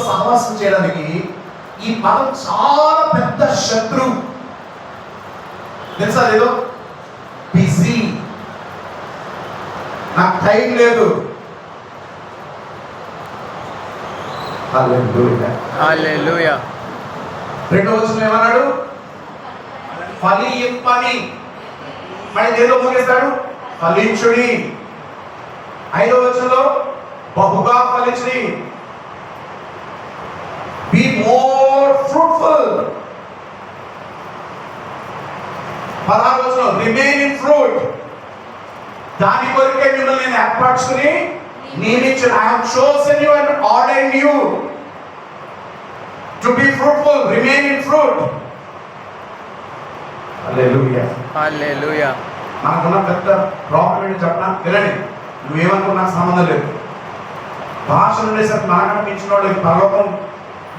సహవాసం చేయడానికి ఈ పదం చాలా పెద్ద శత్రువు. తెలుసా ఏదో బిజీ, నాకు టైం లేదు. హల్లెలూయా. రెండవ వచనం ఏమన్నాడు? ఫలింపని. మరి ఏదో ముగిస్తాడు, ఫలించుడి. ఐదవ వచనంలో బహుగా ఫలించుడి, బి మోర్ ఫ్రూట్ఫుల్. 16వ వచనం రిమైన్ ఇన్ ఫ్రూట్. దాని కొరకే మిమ్మల్ని నేను ఏర్పరచుకుని నియమించాను. I have chosen you and ordained you to be fruitful, remain in fruit. హల్లెలూయా. హల్లెలూయా. మనకున్న పెద్ద ప్రాబ్లం ఏంటి చెప్పనా? వినండి, నువ్వేమనుకున్నా సంబంధం లేదు. భాషలు ఉండేసరికి మనకన్నా మించిన వాళ్ళకి పరలోకం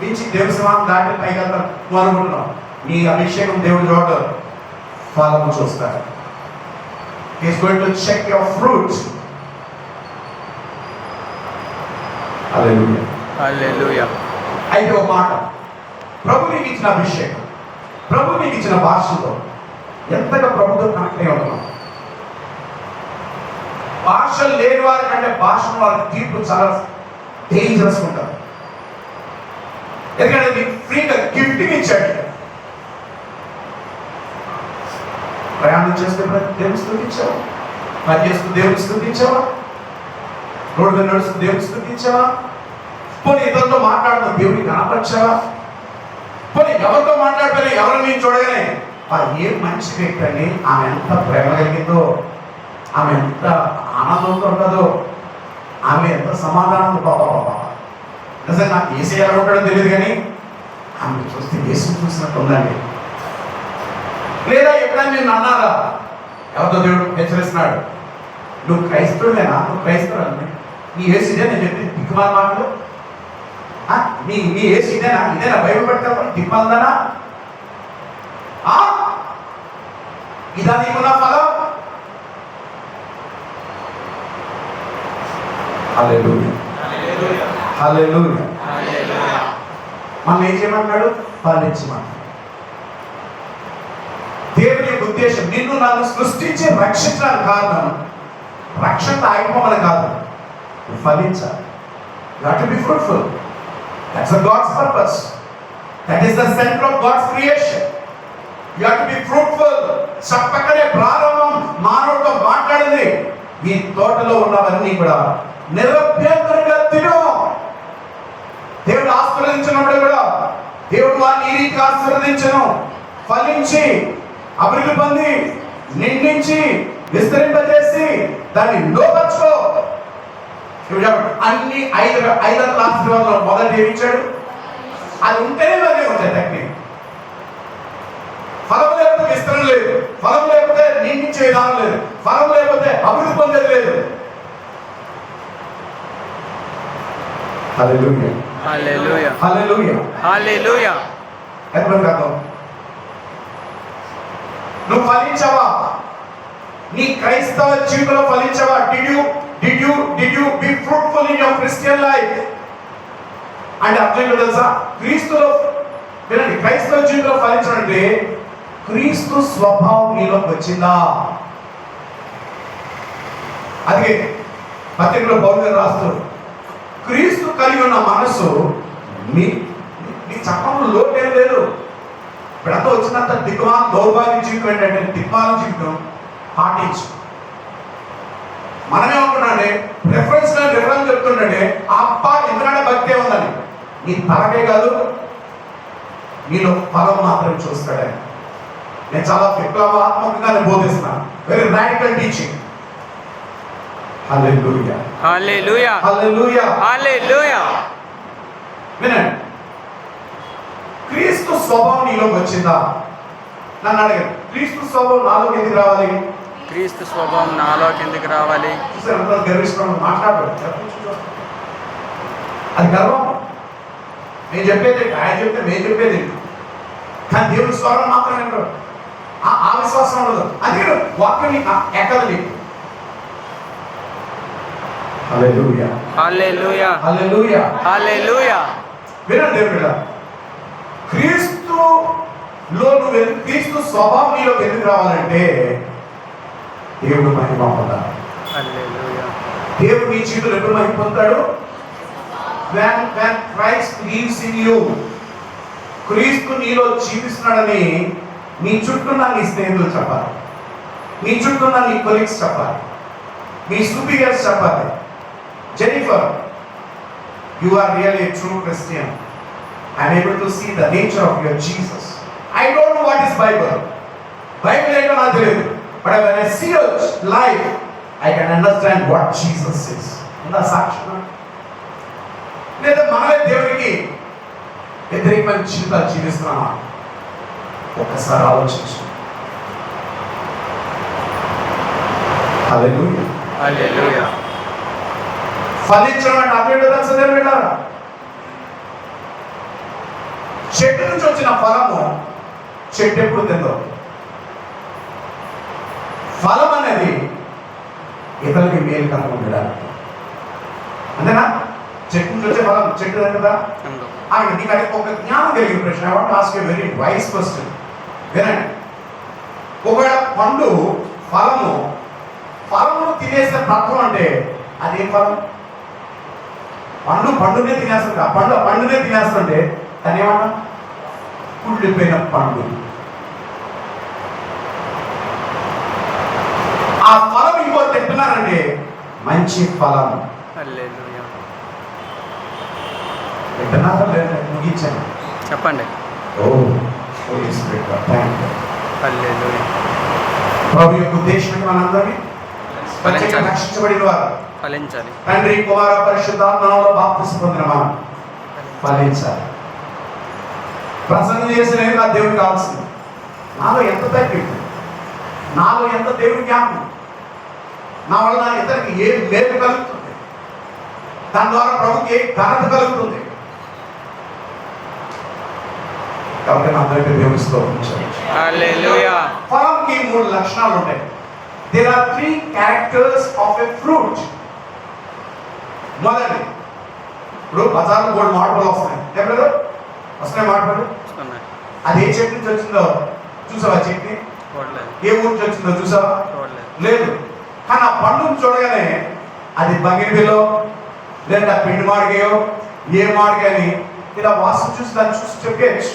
మించి దేవుని సమానం దాటి పైకి వెళ్తారు నువ్వు అనుకుంటున్నావు. నీ అభిషేకం దేవుడు చూడదు, ఫలము చూస్తాడు. He is going to check your fruit. హల్లెలూయా. హల్లెలూయా. అయితే ఒక మాట, ప్రభు నీకు ఇచ్చిన అభిషేకం, ప్రభు నీకు ఇచ్చిన భాషతో ఎంతగా ప్రభుత్వం కనెక్ట్ అయి ఉంటున్నాం. భాషలు లేని వారి కంటే భాష వారికి తీర్పు చాలా డేంజరస్ ఉంటారు. ఎందుకంటే నీకు ఫ్రీగా గిఫ్టింగ్ ఇచ్చాడు. ప్రయాణం చేస్తే దేవుని స్తుతించావా? పని చేస్తూ దేవుని స్తుతించావా? రోడ్డు మీద నడుస్తూ దేవుని స్తుతించావా? పోనీ ఇతరులతో మాట్లాడుతూ దేవుని కనపరిచావా? పోనీ ఎవరితో మాట్లాడిపోయినా ఎవరు నేను చూడగానే ఏ మంచి వ్యక్తి అని, ఆమె ఎంత ప్రేమ కలిగిందో, ఆమె ఎంత ఆనందంతో ఉంటుందో, ఆమె ఎంత సమాధానం. బాబా నిజంగా నాకు ఏసీ ఎలా ఉంటాడో తెలియదు కానీ ఆమె చూస్తే ఏసు చూసినట్టు ఉందండి. లేదా ఎప్పుడైనా నేను అన్నారా? ఎవరితో దేవుడు హెచ్చరిస్తున్నాడు, నువ్వు క్రైస్తవులేనా, నువ్వు క్రైస్తవులు, నీ ఏసు ఇదే నేను చెప్పి దిక్కుమాల మాటలు, నీ ఏసు ఇదేనా, ఇదేనా బైబిల్ పట్టుకోవాలి దిక్కుమాలదనా, ఇదా నీకున్న ఫలం? హల్లెలూయా. హల్లెలూయా. మనం ఏం చేయమంటాడు? ఫలించమంటాడు. దేవుని ఉద్దేశం నిన్ను నన్ను సృష్టించి రక్షించడానికి కారణం రక్షణ ఆగిపోమని కాదు, ఫలించాలి. You have to be fruitful. That's God's purpose. That is the center of God's creation. You have to be fruitful. చక్కనే ప్రారంభం మానవుడితో మాట్లాడింది, మీ తోటలో ఉన్నవన్నీ కూడా నిరభ్యంతరంగా తిను. దేవుడు ఆశీర్వదించినప్పుడు కూడా దేవుడు వారిని ఈ రీతిగా ఆశీర్వదించను, ఫలించి అభివృద్ధి పొంది నిండించి విస్తరింపజేసి దాన్ని లోపర్చుకో. అన్ని ఐదు ఆశీర్వాదాలు మొదటి ఏమిచ్చాడు? అది ఉంటేనే మరి ఉంటాయి టెక్నిక్. ఫలం లేకపోతే విస్తరణ లేదు, ఫలం లేకపోతే నిండించే విధానం లేదు, ఫలం లేకపోతే అభివృద్ధి పొందేది లేదు. హల్లెలూయా. హల్లెలూయా. హల్లెలూయా. హల్లెలూయా. ఎంతమంది అర్థం? నువ్వు ఫలించావా? నీ క్రైస్తవ జీవితంలో ఫలించావా? Did you be fruitful in your Christian life? అంటే అర్థం ఏంటో తెలుసా? క్రీస్తులో వినండి, క్రైస్తవ జీవితంలో ఫలించడం అంటే క్రీస్తు స్వభావం నీలోకి వచ్చిందా? అదే పత్రికలో పౌలు గారు రాస్తారు, క్రీస్తు కలిగి ఉన్న మనసు మీ చట్టంలో లోటేం లేదు. ఇప్పుడంతా వచ్చినంత దిగ్మాల దౌర్భాగ్య జీవితం ఏంటంటే దిగ్మాల జీవితం పాటించు. మనమే అనుకున్నాడే రెఫరెన్స్ చెప్తుండే అబ్బా ఎందుకంటే భక్తే ఉందని. నీ తలకే కాదు, నీలో ఫలం మాత్రం చూస్తాడని. నేను చాలా విప్లవాత్మకంగా బోధిస్తున్నాను. Very radical teaching. Hallelujah. Hallelujah. Hallelujah. Hallelujah. వినండి, క్రీస్తు స్వభావం నీలోకి వచ్చిందా? నన్ను అడగండి, క్రీస్తు స్వభావం నాలోకి ఎందుకు రావాలి? క్రీస్తు స్వభావం నాలోకి ఎందుకు రావాలి? గర్విస్తున్నాను, మాట్లాడు. అది గర్వం. నేను చెప్పేది ఆయన చెప్తే మేము చెప్పేది, కానీ దేవుని స్వరం మాత్రం ఏంటో ఆ విశ్వాసం ఉండదు. అందుకే వాక్యం ఎక్కదు నీకు. హల్లెలూయా. హల్లెలూయా. హల్లెలూయా. హల్లెలూయా. వినండి దేవుడు, క్రీస్తులో నువ్వు క్రీస్తు స్వభావం నీలోకి ఎందుకు రావాలంటే దేవుడు మహిమ పొందాలి. హల్లెలూయా. దేవుడు నీ జీవితంలో ఎప్పుడు మహిమ పొందుతాడు? when Christ lives in you. క్రీస్తు నీలో జీవిస్తున్నాడని నీ చుట్టూన్న నీ స్నేహితులు చెప్పాలి, నీ చుట్టూన్న నీ కొలీగ్స్ చెప్పాలి, మీ సుపీరియర్స్ చెప్పాలి, Jennifer, you are really a true Christian. I am able to see the nature of your Jesus. I don't know what is Bible. Bible ఏంటో నాకు తెలియదు, but when I see your life, I can understand what Jesus is. ఉందా సాక్ష్యం? లేదా మనమే దేవుడికి వ్యతిరేకమైన జీవితాలు జీవిస్తున్నామా? ఒకసారి ఆలోచించు. హల్లెలూయా. హల్లెలూయా. ఫలించడం అంటే అదేంటో తెలుసా దేవుడు వెళ్ళారా? చెట్టు నుంచి వచ్చిన ఫలము చెట్టు ఎప్పుడు తిందో. ఫలం అనేది ఇతరులకి మేలు కనుక ఉండడానికి, అంతేనా? చెట్టు నుంచి వచ్చే ఫలం చెట్టు తింటుందా? అందుకు నీకు అది ఒక జ్ఞానం కలిగిన ప్రశ్న. I want ask you very wise question. వినండి, ఒకవేళ పండు ఫలము తినేసిన తత్వం అంటే అదేం ఫలం? పండునే తినేస్తుంటే, పండునే తినేస్తుంటే దాన్ని ఏమన్నా? కుళ్ళిపోయిన పండు. ఆ ఫలం ఇంకో తింటున్నారంటే మంచి ఫలం. హల్లెలూయా. తింటున్నారా లేదా? ముగించాను. చెప్పండి. ఓ హోలీ స్పిరిట్, థాంక్ యూ. హల్లెలూయా. ప్రభు యొక్క ఉద్దేశం మనందరినీ ప్రత్యేకంగా రక్షించబడిన వారు ఫలించాలి. తండ్రి, కుమార, పరిశుద్ధాత్మలో బాప్తిసం పొందిన మనం ఫలించాలి. ప్రసంగం చేసినవి నా దేవుడికి కావాల్సింది. నాలో ఎంత తగ్గింది, నాలో ఎంత దేవుడి జ్ఞాపకం, నా వల్ల ఇతరికి ఏ మేలు కలుగుతుంది, దాని ద్వారా ప్రభుకి ఏ ఘనత కలుగుతుంది. కాబట్టి నా దగ్గర దేవుడి స్తోత్రం. హల్లెలూయా. ఫలంకి 3 లక్షణాలు ఉంటాయి. There are 3 characters of a fruit. మొదటి, ఇప్పుడు బజార్లో 3 మామిడిపళ్ళు వస్తున్నాయి. ఎప్పుడు వస్తున్నాయి మామిడిపళ్ళు? అది ఏ చెట్టు నుంచి వచ్చిందో చూసావా? చెట్టు ఏ ఊరు నుంచి వచ్చిందో చూసావా? లేదు. కానీ ఆ పండును చూడగానే అది బంగినిలో లేదా పిండి మామిడికాయో ఏ మామిడికాయని ఇలా వాసన చూసి దాన్ని చూసి చెప్పేయచ్చు.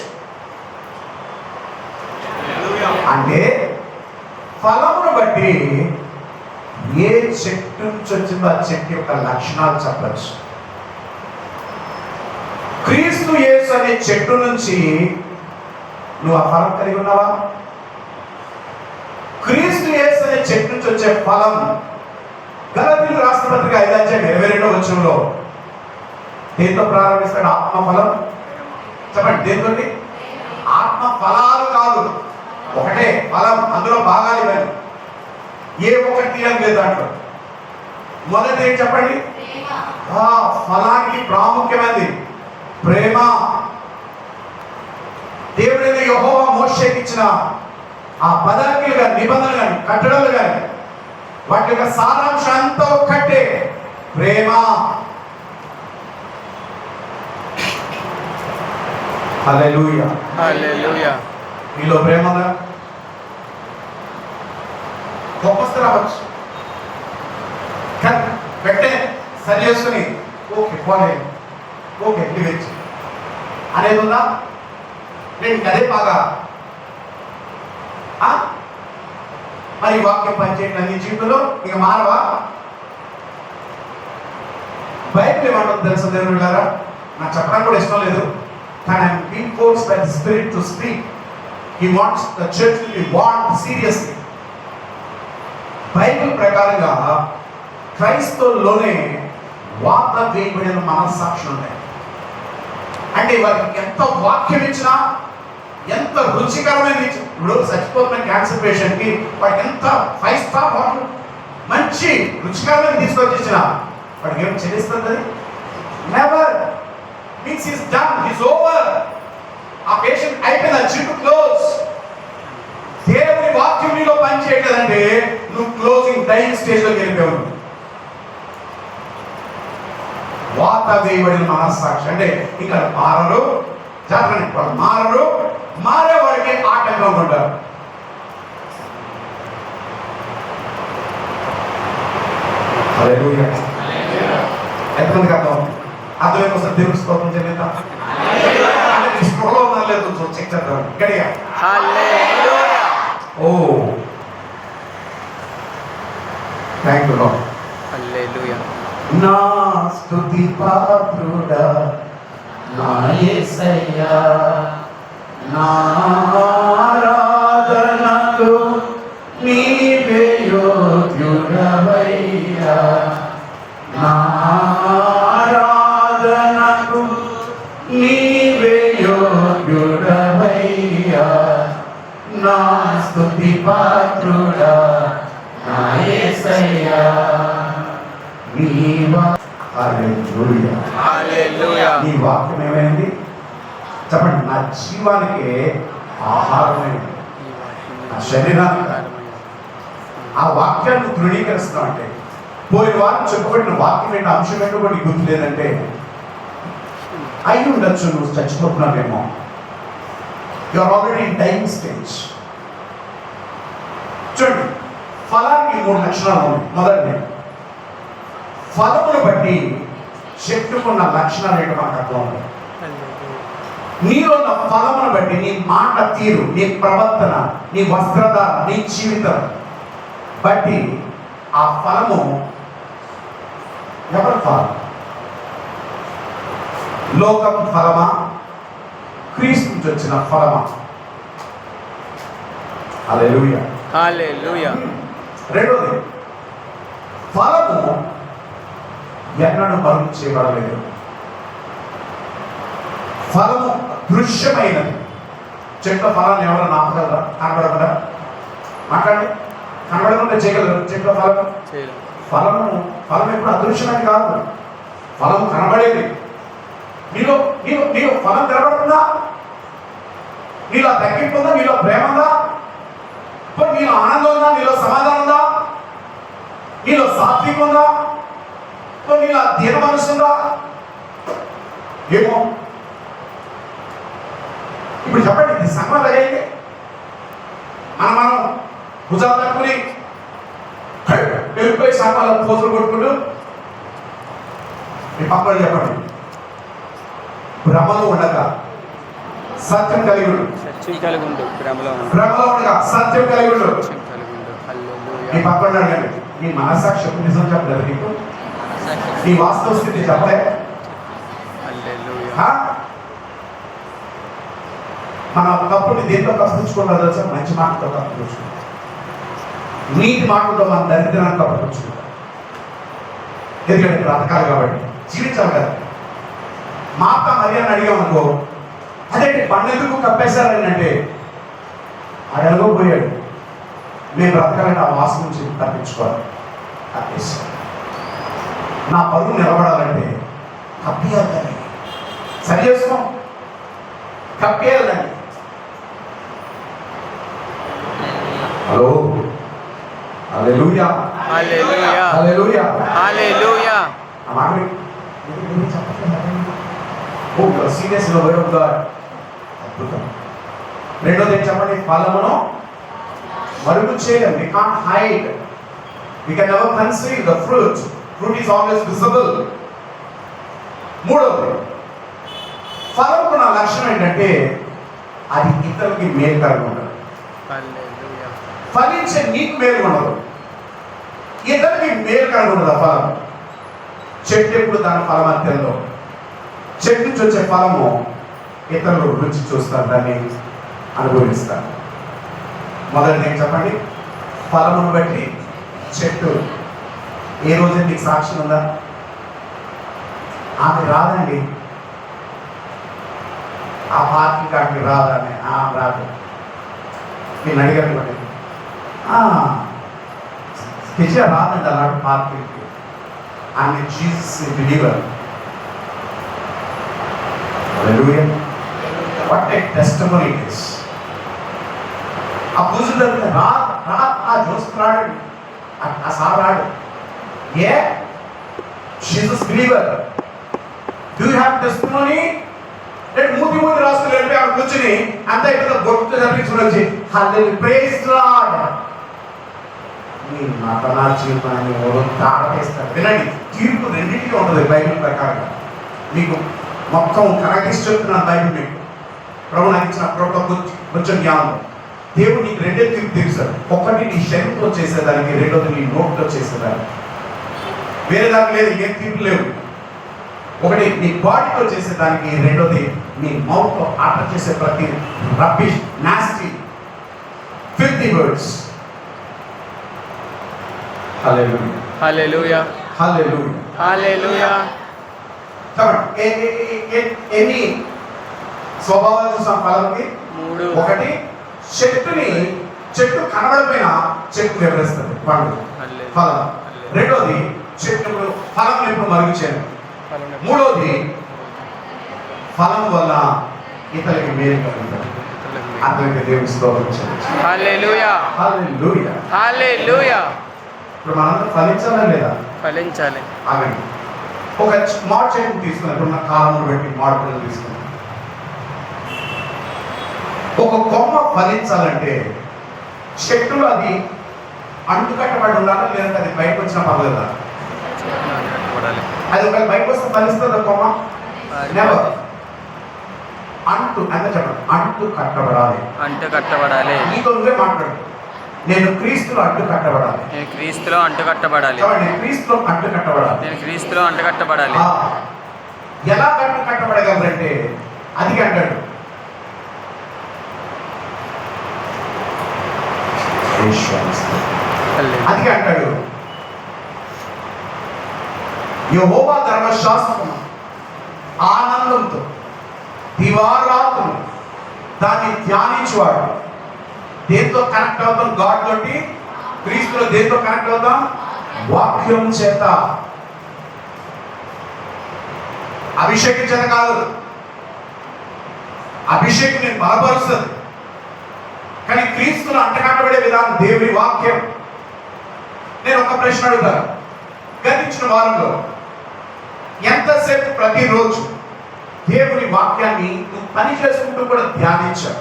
అంటే ఫలమును బట్టి ఏ చెట్టు నుంచి వచ్చిందో ఆ చెట్టు యొక్క లక్షణాలు చెప్పచ్చు. క్రీస్తు యేసు అనే చెట్టు నుంచి నువ్వు ఆ ఫలం కలిగి ఉన్నావా? క్రీస్తు యేసు అనే చెట్టు నుంచి వచ్చే ఫలం గలతీయులకు రాసిన పత్రిక 5:22 వచనంలో దేంతో ప్రారంభిస్తాడు? ఆత్మ ఫలం. చెప్పండి, దేంతో? ఆత్మ ఫలాలు కాదు, ఒకటే ఫలం. అందులో భాగాలు ఇవ్వండి, ఏ ఒక్కటి తీయడం లేదు దాంట్లో. మొదటి ఏం చెప్పండి? ఫలానికి ప్రాముఖ్యమైనది ప్రేమ. దేవుడైన యెహోవా మోషేకి ఇచ్చిన ఆ పదార్థాలు కానీ నిబంధనలు కానీ కట్టడలు కానీ వాటి యొక్క సారాంశం అంతా ఒక్కటే, ప్రేమ. హల్లెలూయా. హల్లెలూయా. మీలో ప్రేమ ఉందా? గొప్పస్తు రావచ్చు కానీ పెట్టే సరి చేసుకుని ఓకే పోలే ఓకే లివచ్చు అనేది ఉందా? నేను అదే బాగా మరి వాక్యం పనిచేయడం నీ జీవితంలో ఇక మారవా? బైబిల్ ఏమంటుంది తెలుసా దేవుని గారా? నాకు చెప్పడానికి కూడా ఇష్టం లేదు, కానీ I'm being forced by the spirit to speak. He wants the church to be warned seriously. Bible ప్రకారంగా క్రైస్తవుల్లోనే వాత వేయబడిన మనస్సాక్షులు ఉన్నాయి. అంటే వారికి ఎంత వాక్యం ఇచ్చినా, ఎంత రుచికరమైన ఇప్పుడు చచ్చిపోతున్న క్యాన్సర్ పేషెంట్కి వాడికి ఎంత 5 స్టార్ హోటల్ మంచి రుచికరమైన తీసుకొచ్చేసిన వాడికి ఏం చెల్లిస్తుంది? Never. Means is done, is over. ఆ పేషెంట్ అయిపోయింది, ఆ చిట్టు క్లోజ్. దేవుని వాక్యం నీలో పని చేయట్లేదంటే నువ్వు క్లోజింగ్ డైయింగ్ స్టేజ్ లోకి వెళ్ళిపోయావు. వాత వార్త వేయబడిన మనస్సాక్షి అంటే ఇక్కడ మారరు, జాగ్రత్త వాళ్ళు మారరు, మారే వారికి ఆటంకం ఉంటారు. ఎంతమందికి అర్థం కోసం దేవుని స్తోత్రం చెల్లిద్దాం. స్పృహలో ఉన్నా లేదు చెక్ చేద్దాం గడిగా. ఓ థ్యాంక్ యూ లార్డ్. హల్లెలూయా. నా స్తుతి పాత్రుడా నా యేసయ్యా, నా ఆరాధనకు నీవే యోగ్యుడవయ్యా, నా ఆరాధనకు నీవే యోగ్యుడవయ్యా, నా స్తుతి పాత్రుడా నా యేసయ్యా. హల్లెలూయా. హల్లెలూయా. ఈ వాక్యం ఏమైంది చెప్పండి? నా జీవానికి ఆహారమైంది, నా శరీరానికి. ఆ వాక్యాన్ని దృఢీకరిస్తాం అంటే పోయిన వారం చెప్పబడిన వాక్యం ఏంటి, అంశం ఏంటో కూడా గుర్తు లేదంటే అయి ఉండొచ్చు నువ్వు చచ్చిపోతున్నావేమో. You are already in dying stage. చూడండి, ఫలానికి 3 లక్షణాలు ఉన్నాయి. మొదటి, ఫలమును బట్టి చెట్టుకున్న లక్షణాలు ఏంటో మనకు అర్థం ఉంది. నీలో ఉన్న ఫలమును బట్టి నీ మాట తీరు, నీ ప్రవర్తన, నీ వస్త్రధారణ, నీ జీవితం బట్టి ఆ ఫలము ఎవరి ఫలం? లోకం ఫలమా, క్రీస్తు నుంచి వచ్చిన ఫలమా? హల్లెలూయా. హల్లెలూయా. రెండోది, ఫలము ఎన్నడూ మరుగు చేయబడలేదు. ఫలము దృశ్యమైనది. చెట్ల ఫలాన్ని ఎవరైనా ఆపగలరా? కనబడకుండా మాట్లాడండి. కనబడకుండా చేయగలరు చెట్ల ఫలం? ఫలం ఎప్పుడు అదృశ్యమైనది కాదు, ఫలం కనబడేది. నీలో ఫలం కనబడుతుందా? నీలో తగ్గింపు ఉందా? నీలో ప్రేమ ఉందా? నీలో ఆనందం ఉందా? నీలో సమాధానం ఉందా? నీలో సాత్వికం ఉందా? నీలో దీన మనసు ఉందా? ఏమో ఇప్పుడు చెప్పండి, ఇది సంగతి అయ్యింది. మనం భుజాలు తక్కుని వెళ్ళిపోయి సంఘాల పోతులు కొట్టుకుంటూ మీ పక్కన చెప్పండి, భ్రమలో ఉండగా సత్యం కలిగి ఉండు. భ్రమలో ఉండగా సత్యం కలిగి ఉండు. మీ పక్కన అడగండి, నీ మనస్సాక్షి నిజం చెప్పలేదు నీకు? నీ వాస్తవ స్థితి చెప్పలే? మన ఒకప్పుడు దేంతో కప్పించుకుంటారు తెలుసా? మంచి మాటతో కప్పించుకుంటాం, నీటి మాటలతో మన దరిద్రాన్ని కప్పించుకుంటాం. ఎందుకంటే బ్రతకాలి కాబట్టి, జీవించాలి కదా. మాత మర్యాద అడిగామనుకో, అదేంటి పండెందుకు కప్పేశారని అంటే ఆడెలాగో పోయాడు, మేము బ్రతకాలంటే ఆ వాసన నుంచి తప్పించుకోవాలి, కప్పేశారు. నా పరువు నిలబడాలంటే కప్పేయాలని సరి చేసుకోం, కప్పేయాలని. హలో, హల్లెలూయా. హల్లెలూయా. హల్లెలూయా. హల్లెలూయా. ఆ మాట సీరియస్ గా వర్డ్ ఆఫ్ గాడ్ అద్భుతం. రెండోది ఏం చెప్పండి? ఫలమును మరుగు చేయలేం. We can't hide, we can never conceal the fruit. Fruit is always visible. మూడోది, ఫలంకు నా లక్షణం ఏంటంటే అది ఇతరులకి మేలుకరంగా ఉండదు. ఫలించే నీకు మేలు ఉండదు, ఇతరులకి మేలుకరంగా ఉండదు. ఆ ఫలం చెట్టు ఎప్పుడు దాని ఫలం అని తెలియదు. చెట్టు నుంచి వచ్చే ఫలము ఇతరులు రుచి చూస్తారు, దాన్ని అనుభవిస్తారు. మొదటి నేను చెప్పండి, ఫలమును బట్టి చెట్టు. ఏ రోజు నీకు సాక్ష్యం ఉందా? ఆమె రాదండి, ఆ పార్టీ కాడికి రాదని రాదు. నేను అడిగాను బట్టి కిచా రాదండి అలాంటి పార్టీకి. ఆమె Jesus believer. Hallelujah. What a testimony it is. ఆ పూజలు ఆ చూస్తున్నాడు, ఆ సారాడు. A Jesus believer. Do you have testimony? రేపు మూతి రాసుకుని వెళ్ళి ఆవిడ కూర్చుని అంత ఇక్కడ బొట్టు తప్పించుకుని వచ్చి హల్లెలూయా ప్రైజ్ లార్డ్ మీ నటనా జీవితాన్ని తాడేస్తారు. వినండి, తీర్పు రెండింటికి ఉంటుంది బైబిల్ ప్రకారంగా. మీకు మొత్తం కనెక్ట్ చెప్తున్నాను బైబిల్ మీకు. ప్రభు నాకు ఇచ్చిన కొంచెం జ్ఞానం. దేవుడు నీకు రెండే తీర్పు తీరుస్తాడు. ఒకటి నీ శరీరంతో చేసేదానికి, రెండోది నీ నోటితో చేసేదానికి. వేరే దానికి లేదు, ఏం తీర్పు లేవు. ఒకటి నీ బాడీతో చేసేదానికి, రెండోది నీ మౌత్తో ఆర్డర్ చేసే ప్రతి రబ్బిష్ నాస్టీ ఫిల్తీ వర్డ్స్. హల్లెలూయా హల్లెలూయా హల్లెలూయా హల్లెలూయా. ఎన్ని స్వభావాలు చూసాం ఫలంకి? 3. ఒకటి, చెట్టు కనబడిపోయినా చెట్టు వివరిస్తుంది పండు ఫలం. రెండోది, చెట్టు ఫలం ఎప్పుడు మరుగు చేయను. మూడోది, ఫలం వల్ల ఇతరులకి మేలు కలుగుతుంది. అతనికి దేవుని స్తోత్రం చెల్లించాలి. హల్లెలూయా హల్లెలూయా హల్లెలూయా. ఇప్పుడు మనందరం ఫలించాలా లేదా? ఫలించాలి. ఆగండి. ఒక మామిడి చెట్టును తీసుకున్నాం. ఇప్పుడు మన కాలంలో పెట్టి మామిడి పళ్ళు తీసుకున్నాం. ఒక కొమ్మ ఫలించాలంటే చెట్టులో అది అంటుకట్టబడి ఉండాలా, లేదంటే అది బయటకు వచ్చినా పర్లేదా? అది ఒకవేళ బయటకు వస్తే ఫలిస్తుందా కొమ్మ? నెవర్. అంటు అంత చెప్పండి, అంటు కట్టబడాలి. అంటు కట్టబడాలి. నీతో నువ్వే మాట్లాడు. నేను క్రీస్తులో అంటు కట్టబడాలి. నేను క్రీస్తులో అంటు కట్టబడాలి. నేను క్రీస్తులో అంటు కట్టబడాలి. నేను క్రీస్తులో అంటు కట్టబడాలి. ఎలా అంటు కట్టబడగలరంటే అది అంటాడు, అది అంటాడు, యెహోవా ధర్మశాస్త్రం ఆనందంతో దివారాత్రులు దాన్ని ధ్యానించేవాడు. దేంతో కనెక్ట్ అవుతాం? గాడ్ తోటి. క్రీస్తులో దేంతో కనెక్ట్ అవుతాం? వాక్యం చేత. అభిషేకం చేత కాదు. అభిషేకం నేను బలపరుస్తుంది, కానీ క్రీస్తులో అంటకట్టబడే విధానం దేవుని వాక్యం. నేను ఒక ప్రశ్న అడుగుతాను. గతించిన వారంలో ఎంతసేపు ప్రతిరోజు దేవుని వాక్యాన్ని నువ్వు పని చేసుకుంటూ కూడా ధ్యానించావు?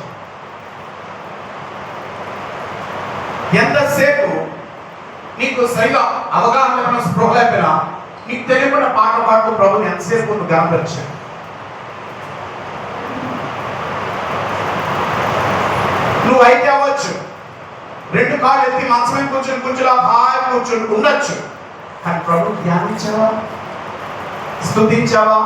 ఎంతసేపు నీకు సరిగా అవగాహన స్పృహ లేకపోయినా నీకు తెలియకుండా పాట పాడుతూ ప్రభుని ఎంతసేపు నువ్వు గమనించావు? నువ్వు అయితే అవ్వచ్చు, 2 కాళ్ళు ఎత్తి మంచమే కూర్చుని హాయి కూర్చుని ఉండొచ్చు, కానీ ప్రభు ధ్యానించావా? స్తుతించావా?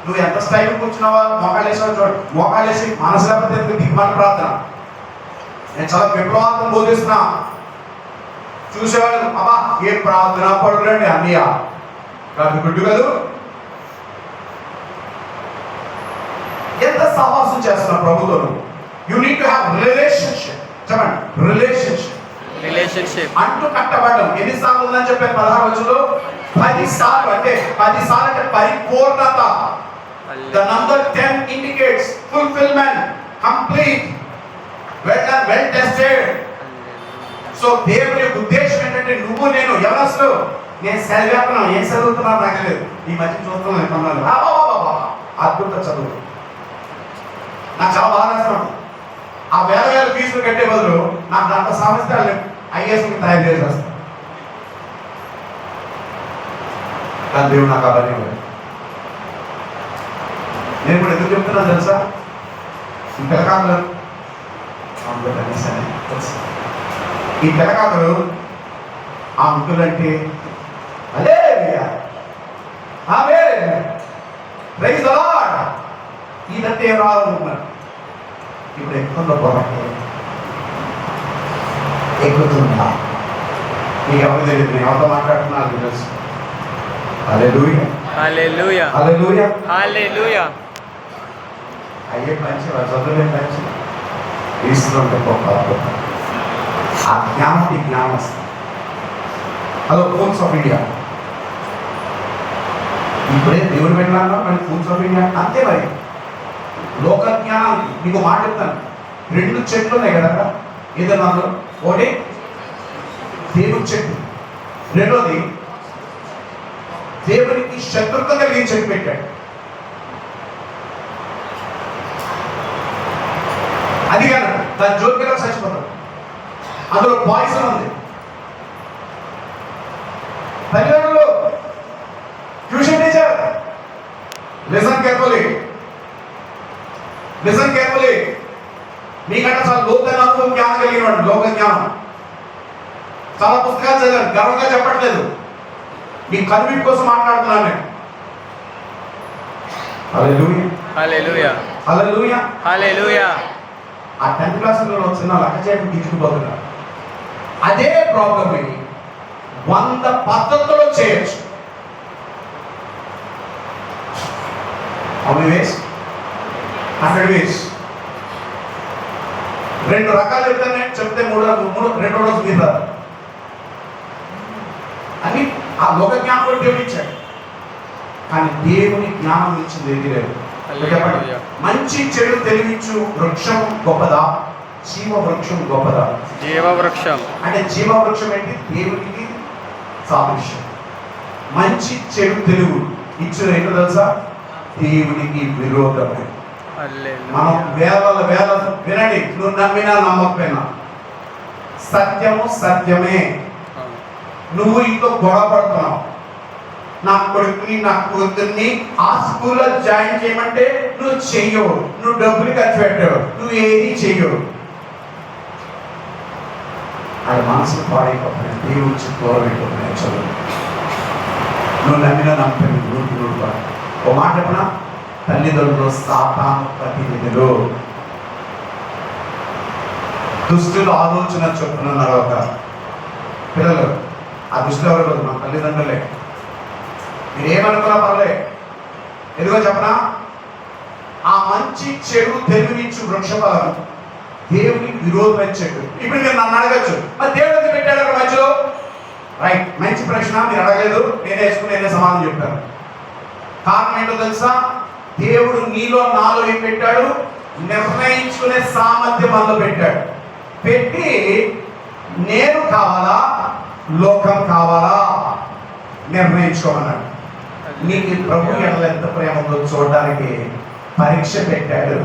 నువ్వు ఎంత స్టైల్ కూర్చున్నావా? మోకాళ్ళేసావు చూడు. మోకాళ్ళేసి మనసు లేకపోతే దిగ్మాన ప్రార్థన. నేను చాలా విప్లవాత్మకం బోధిస్తున్నా. చూసేవాళ్ళు అమ్మా ఏ ప్రార్థన పడురండి అన్నయ్య కాదు గుడ్డు కదూ. ఎంత సహవాసం చేస్తున్నా ప్రభుతో. You need to have relationship. చెప్పండి, రిలేషన్షిప్. అంటూ కట్టబడడం ఎన్నిసార్లు ఉందని చెప్పారు? 16 వచనంలో 10 సార్లు. అంటే 10 సార్లు అంటే పరిపూర్ణత. The number 10 indicates fulfillment, complete, well done, well tested. So దేవుని ఉద్దేశం ఏంటంటే నువ్వు నేను ఎవరసలు నేను చదివేస్తున్నాను, ఏం చదువుతున్నాను నాకు లేదు. ఈ మధ్య చూస్తున్నాను అద్భుత చదువు. నాకు చాలా బాగా రాస్తున్నాను. ఆ వేల ఫీజులు కట్టే బదులు నాకు అంత సమస్యలు ఐఏఎస్కి తయారు చేసేస్తాను. కానీ దేవుడు నాకు అవన్నీ నేను ఇప్పుడు ఎందుకు చెప్తున్నాను తెలుసా? ఈ పిల్లకాకులు ఈ పిల్లకాకులు ఆ అంకులు అంటే అదే ప్రైజ్ ది లార్డ్ ఇదంటే ఏం రావాలనుకున్నారు. ఇప్పుడు ఎక్కుతుందో పొరపాటు ఎక్కుతుందా? నీకు ఎవరు తెలియదు. నేను ఎవరితో మాట్లాడుతున్నా అది తెలుసు. హల్లెలూయా హల్లెలూయా హల్లెలూయా హల్లెలూయా. అయ్యే మంచి చదువులే మంచి తీసుకుంటే గొప్ప ఆ జ్ఞానం వస్తుంది. Hello phones of India. ఇప్పుడే దేవుడు పెట్టినా మరి ఫోన్స్ ఆఫ్ ఇండియా అంతే. మరి లోక జ్ఞానం నీకు మాట చెప్తాను. 2 చెట్లు ఉన్నాయి కదా ఏదన్నా. ఒకటి దేవుడి చెట్టు, రెండోది దేవునికి శత్రుత్వం కలిగించి పెట్టాడు. అది కాదు, దాని జోలికి చచ్చిపోతాడు. అందులో పాయిజన్ ఉంది. తల్లిదండ్రులు, tuition teacher, listen carefully, listen carefully. మీకంటే చాలా లోతైన జ్ఞానం కలిగిన వాడు, లోక జ్ఞానం. చాలా పుస్తకాలు చదివాను, గర్వంగా చెప్పట్లేదు, మీ కన్వీట్ కోసం మాట్లాడుతున్నాను నేను. హల్లెలూయా, హల్లెలూయా, హల్లెలూయా, హల్లెలూయా. ఆ 10th క్లాసులో చిన్న లెక్క చేయడం గిచ్చుకుపోతున్నారు. అదే ప్రాబ్లం 100 పద్ధతుల్లో చేయొచ్చు. అవి వేస్ 100 వేస్. 2 రకాలు చెప్తానే, చెప్తే 2 రోజు మీద అని ఆ లోక జ్ఞానం కూడా దేవుడు ఇచ్చాడు. కానీ దేవుని జ్ఞానం ఇచ్చింది ఏది లేదు. చెప్పండి, మంచి చెడు తెలివించు వృక్షం గొప్పదా, జీవ వృక్షం గొప్పదా? జీవ వృక్షం. అంటే జీవ వృక్షం ఏంటి? దేవునికి సాదృశ్యం. మంచి చెడు తెలుగు ఇచ్చిన ఏంటో తెలుసా? దేవునికి విరోధమే. మనం వేల వినండి, నువ్వు నమ్మినా నమ్మకపోయినా సత్యము సత్యమే. నువ్వు ఇంకో గొడవ పడుతున్నావు, నా కొడుకుని నా కూతుర్ని ఆ స్కూల్లో జాయిన్ చేయమంటే నువ్వు చెయ్యవు, నువ్వు డబ్బులు ఖర్చు పెట్టావు, నువ్వు ఏది చెయ్యవు. అది మనసు పాడైపోతున్నాయి, దేవుడి దూరం అయిపోతున్నాయి. చదువు నువ్వు నమ్మినా నమ్మకం నూరు. ఓ మాట చెప్పిన, తల్లిదండ్రులు సాతాను ప్రతినిధులు. దుష్టులు ఆలోచన చెప్తున్నారు ఒక పిల్లలు. ఆ దుష్టులు ఎవరు? మన తల్లిదండ్రులే. మీరేమనుకున్నా పర్లే. ఎందుకో చెప్పనా, ఆ మంచి చెడు తెలివినిచ్చు వృక్షఫలం దేవునికి విరోధమైన చెడు. ఇప్పుడు మీరు నన్ను అడగచ్చు, మరి దేవుడు ఎందుకు పెట్టాడు అక్కడ మధ్యలో? రైట్, మంచి ప్రశ్న. మీరు అడగలేదు, నేనే సమాధానం చెప్తాను. కారణం ఏంటో తెలుసా? దేవుడు నీలో నాలో ఏం పెట్టాడు? నిర్ణయించుకునే సామర్థ్యం మనలో పెట్టాడు. పెట్టి నేను కావాలా లోకం కావాలా నిర్ణయించుకోమన్నాడు. నీకు ప్రభు ఎడల ఎంత ప్రేమ ఉందో చూడడానికి పరీక్ష పెట్టాడు.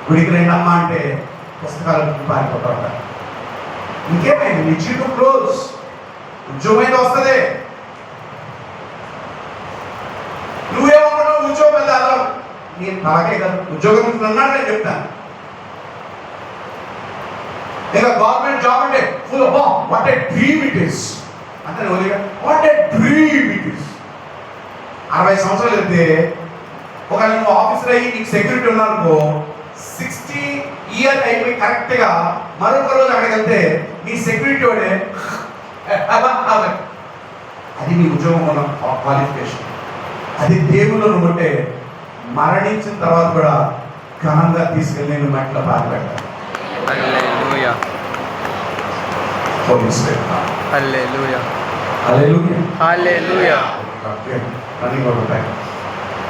గుడికి రెండమ్మా అంటే పుస్తకాలు పారిపోతా ఉంటారు. ఇంకేమైంది? నీ జీవితం క్లోజ్. ఉద్యోగం అయితే వస్తుంది. నువ్వేమనుకున్నావు? ఉద్యోగం పెద్ద అర్థం. నేను అలాగే కదా, ఉద్యోగం అన్నాడు నేను చెప్తాను. ఇంకా గవర్నమెంట్ జాబ్ అంటే full what a dream it is అంటే what a dream it is. 60 సంవత్సరాలు వెళ్తే ఒకవేళ నువ్వు ఆఫీసర్ అయ్యి నీకు సెక్యూరిటీ ఉన్నానుకో, 60 ఇయర్ అయిపోయి కరెక్ట్గా మరొక రోజు అక్కడికి వెళ్తే నీ సెక్యూరిటీ వాడే అది నీ ఉద్యోగం ఉన్న క్వాలిఫికేషన్. అది దేవుళ్ళు నువ్వు ఉంటే మరణించిన తర్వాత కూడా ఘనంగా తీసుకెళ్ళి నేను మట్టిలో బాధ పెట్టాను. హల్లెలూయా, హల్లెలూయా, హల్లెలూయా, హల్లెలూయా. రన్నింగ్ అవుతాయి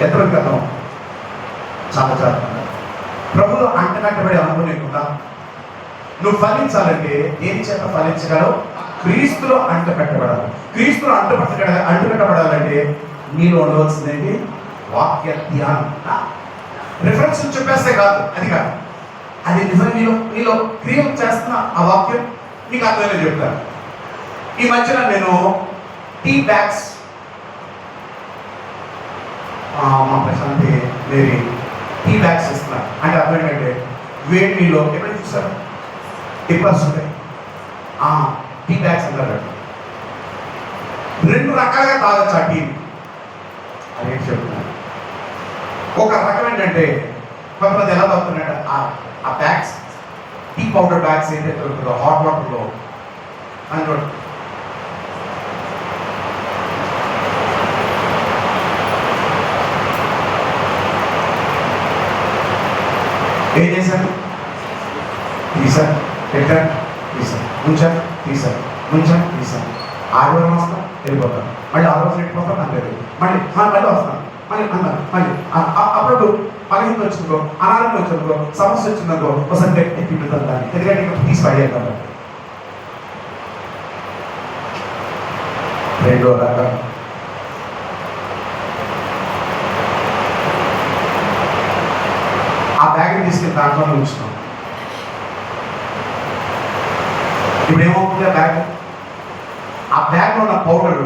ఎత్తడం కదా చాలా ప్రభులు అంటకట్టబడి అనుకునేకుండా నువ్వు ఫలించాలంటే దేని చేత ఫలించగలవు? క్రీస్తులో అంటకట్టబడాలి. క్రీస్తులో అంటకట్టబడాలంటే నీలో ఉండవలసిందేంటి? వాక్య ధ్యానం. రిఫరెన్స్ చెప్పేస్తే కాదు, అది కాదు, అది నిజంగా నీలో క్రియం చేస్తున్న ఆ వాక్యం నీకు అర్థమైనా చెప్తాను. ఈ మధ్యన నేను టీ బ్యాగ్స్ మా ప్రశాంతి వేరే టీ బ్యాగ్స్ ఇస్తున్నారు. అంటే అర్థం ఏంటంటే వేడి నీళ్ళు ఎప్పుడైనా చూసారు డిప్పర్స్ ఉంటాయి, టీ బ్యాగ్స్ అంటారు. 2 రకాలుగా తాగొచ్చు ఆ టీ. అదేంటి చెప్తున్నాను. ఒక రకం ఏంటంటే కొంతమంది ఎలా తాగుతున్నాడు, ఆ బ్యాగ్స్ టీ పౌడర్ బ్యాగ్స్ ఏంటంటే ఉంటుందో హాట్ వాటర్లో అందులో ఏం చేశాను? తీసాను, పెట్టాను, తీసాను, ఉంచాను, తీసాను, ఉంచాను, తీసాను. 6 రోజులు వస్తాను, వెళ్ళిపోతాను. మళ్ళీ 6 రోజులు వెళ్ళిపోతాను, నాకు లేదు. మళ్ళీ వస్తాను, మళ్ళీ అన్నాను. మళ్ళీ అప్పుడు పలహింది వచ్చిందో, అనారోగ్యం వచ్చిందో, సమస్య వచ్చిందో ఒకసారి ఎత్తిపెడతాను దాన్ని. ఎందుకంటే ఇంకా తీసి పడేయాలి కాబట్టి. 2వ రకం బ్యాగ్ తీసుకెళ్ళి దాంట్లోనే ఉంచుతాం. ఇప్పుడు ఏమవుతుంది ఆ బ్యాగ్లో ఉన్న పౌడర్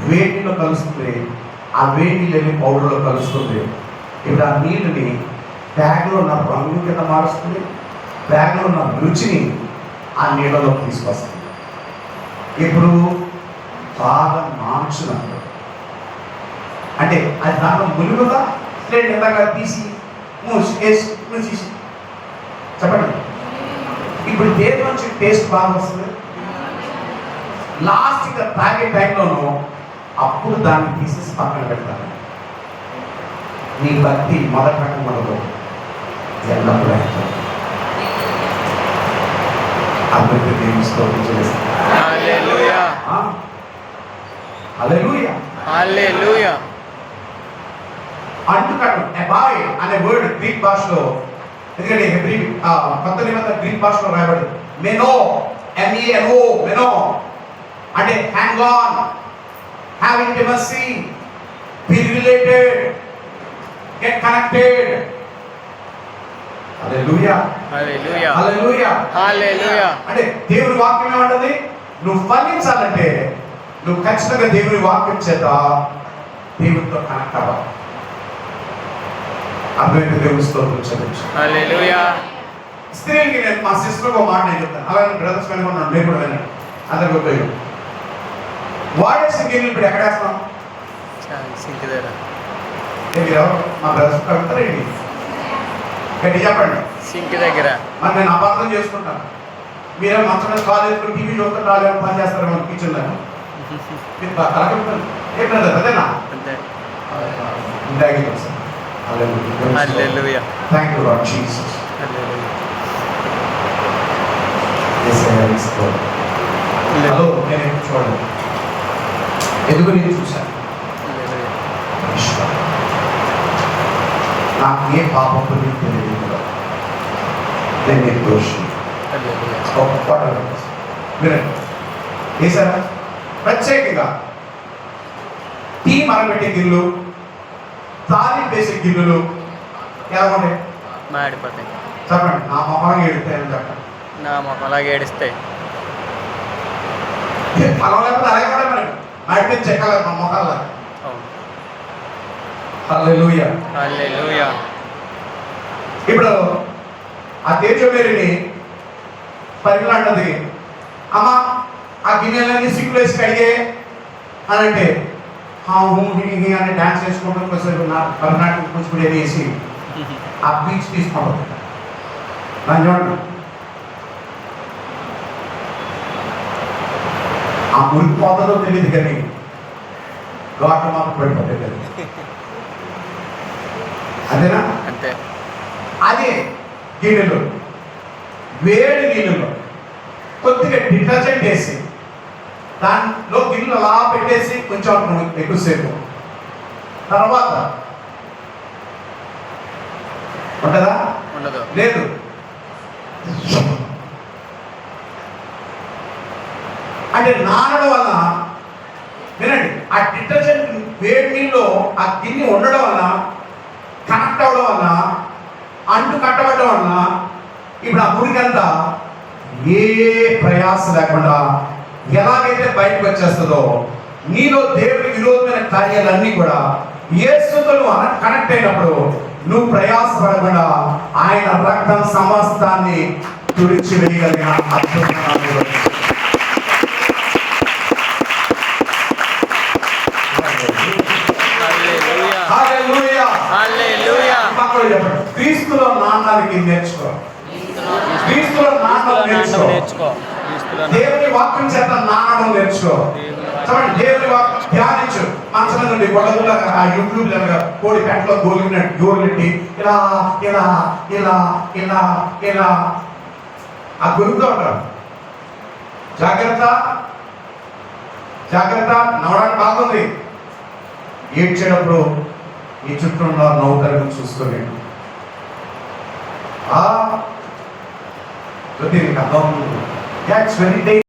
వేడిలో కలుస్తుంది, ఆ వేడి నీళ్ళు వెళ్ళి పౌడర్లో కలుస్తుంది. ఇప్పుడు ఆ నీళ్ళని బ్యాగ్లో ఉన్న రంగు కింద మారుస్తుంది, బ్యాగ్లో ఉన్న రుచిని ఆ నీళ్ళలోకి తీసుకొస్తుంది. ఇప్పుడు బాగా మాంచునప్పుడు అంటే అది దాంట్లో ములుగుగా లేదు, ఎంతగా తీసి మూసి చెప్పండి. ఇప్పుడు దేని నుంచి టేస్ట్ బాగా వస్తుంది, లాస్ట్గా తాగే టైంలోనూ అప్పుడు దాన్ని తీసేసి పక్కన పెడతాను. నీ భక్తి మొదటి రకములలో ఎల్లప్పుడూ అందరికీ దేవుని స్తోత్రం చేస్తాను. హల్లెలూయా. హల్లెలూయా. హల్లెలూయా. అంటుకట్టు అబాయ్ అనే వర్డ్ గ్రీక్ భాషలో, ఎందుకంటే హెబ్రీ కొత్త నిబంధన గ్రీక్ భాషలో రాయబడింది. మెనో, MENO, మెనో అంటే hang on, have intimacy, be related, get connected. Hallelujah. Hallelujah. Hallelujah. Hallelujah. అంటే దేవుని వాక్యం ఏమంటది, నువ్వు ఫలించాలంటే నువ్వు ఖచ్చితంగా దేవుని వాక్యం చేత దేవునితో కనెక్ట్ అవ్వాలి. అర్థమైతే దేవుని స్తోత్రం చెల్లించు. హల్లెలూయా. స్త్రీలకి నేను మా సిస్టర్కి ఒక మాట నేను చెప్తాను, అలాగే బ్రదర్స్ కనుకున్నాను, నేను కూడా విన్నాను, అందరికి ఉపయోగం. వాడేసిన గిన్నెలు ఇప్పుడు ఎక్కడ వేస్తాం? సింక్ దగ్గర. మా బ్రదర్స్ కలుగుతారు ఏంటి గట్టి చెప్పండి. సింక్ దగ్గర. మరి నేను అపార్థం చేసుకుంటాను. మీరే మంచం మీద కాల్ చేసుకుని టీవీ చూస్తుంటే రాలేదు పని చేస్తారు మన కిచెన్ లో కలగలుగుతాను. ఏ బ్రదర్ అదేనా? అంతే. హల్లెలూయా. Thank you Lord Jesus. Hallelujah. Hello, నేను చూడండి ఎందుకు నేను చూశాను. నాకు ఏ పాపం తెలియదు కదా, నేను నిర్దోషి. వినండి, వేసారా? ప్రత్యేకంగా టీ మరగబెట్టే గిన్నెలు, తాలింపు వేసే గిన్నెలు ఎలా ఉంటాయి? మాడిపోతాయి. చెప్పండి. నా మొహాన్ని ఏడుతాయని చెప్పండి. నా మొహం అలాగే ఏడుస్తాయి. పొలం లేకపోతే అలాగే కూడా మరి మాడిపోయి చెక్కలేదు మా మొహాల్లో. హల్లెలూయా. హల్లెలూయా. ఇప్పుడు ఆ తేజోమేరిని పరిగణది, అమ్మ ఆ గిన్నెలన్నీ సిగ్గులు వేసి కడిగే అని అంటే అని డాన్స్ వేసుకోవడం కొంచెం నా కర్ణాటక కూచిపూడి వేసి ఆ బీచ్ తీసుకోవడం దాన్ని చూడండి. ఆ మురికి పోతుందో తెలియదు కానీ ఘాటు మాకు పడిపోతుంది. అదేనా? అంతే. అదే గిన్నెలు, వేడి నీళ్ళలో కొద్దిగా డిటర్జెంట్ వేసి దాంట్లో గిన్నెలు అలా పెట్టేసి కొంచెం ఎక్కువసేపు తర్వాత ఉంటుందా? ఉండదు. లేదు. అంటే నానడం వల్ల వినండి, ఆ డిటర్జెంట్ వేడి నీళ్ళు ఆ గిన్నె ఉండడం వల్ల, కనెక్ట్ అవ్వడం వల్ల, అంటు కట్టబడడం వల్ల ఇప్పుడు ఆ మురికంతా ఏ ప్రయాస లేకుండా ఎలాగైతే బయటకు వచ్చేస్తుందో, నీలో దేవుడి విరోధమైన కార్యాలన్నీ కూడా యేసుతో నువ్వు కనెక్ట్ అయినప్పుడు నువ్వు ప్రయాసపడకుండా ఆయన రక్తం సమస్తాన్ని తుడిచి వేయగలిగిన అద్భుతమైన క్రీస్తులో నాన్నకి నేర్చుకో. క్రీస్తులో నాన్నలు నేర్చుకో. దేవుని వాక్యం చేత నాన్నడం నేర్చుకో. చూడండి, దేవుని వాక్యం ధ్యానించు. మంచం నుండి గొడవలాగా ఆ యూట్యూబ్ లాగా కోడి పెట్టలో గోరులెట్టి ఇలా ఇలా ఇలా ఇలా ఇలా ఆ గురుతో ఉంటారు. జాగ్రత్త జాగ్రత్త, నవ్వడానికి బాగుంది, ఏడ్చేటప్పుడు ఈ చుట్టూ ఉన్న నవ్వుతారని చూసుకొని అర్థం.